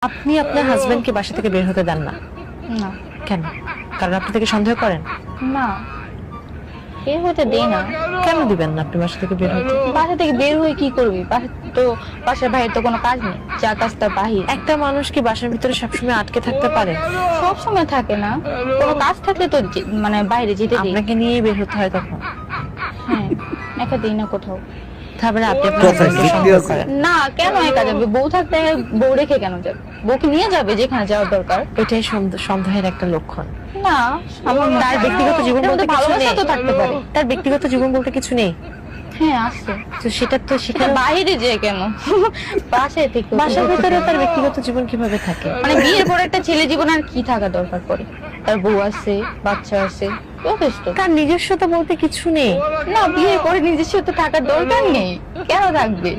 আপনি আপনার হাজবেন্ডকে বাসা থেকে বের হতে দেন না? না কেন? কারণ আপনি তাকে সন্দেহ করেন? না বের হতে দেই না। কেন দিবেন না আপনি বাসা থেকে বের হতে? বাসা থেকে বের হয়ে কি করবি? বাসার বাইরে তো কোনো কাজ নেই, যা কাজ তার বাহির। একটা মানুষ কি বাসার ভিতরে সবসময় আটকে থাকতে পারে? সব সময় থাকে না, কোনো কাজ থাকলে তো মানে বাইরে যেতে দিই। আপনাকে নিয়েই বের হতে হয় তখন? হ্যাঁ, একা দিই না কোথাও। তারপরে আপনি আপনার হাজবেন্ডকে সন্দেহ করেন? না, কেন একা যাবে? বউ থাকতে বউ রেখে কেন যাবে? বউকে নিয়ে যাবে যেখানে যাওয়ার দরকার। এটাই সন্দেহের একটা লক্ষণ। না, আমার তার ব্যক্তিগত জীবন বলতে কিছু ভালোবাসা নেই? তো থাকতে পারে। তার ব্যক্তিগত জীবন বলতে কিছু নেই? হ্যাঁ আছে। তো সেটা সেটা বাইরে যে কেন, বাসায় থেকে। বাসার ভিতরে তার ব্যক্তিগত জীবন কিভাবে থাকে? মানে বিয়ের পর একটা ছেলে জীবন আর কি থাকা দরকার পড়ে? তার বউ আছে, বাচ্চা আছে, যথেষ্ট। তার নিজস্বতা বলতে কিছু নেই? না, বিয়ের পরে নিজস্ব তো থাকার দরকার নেই, কেন থাকবে?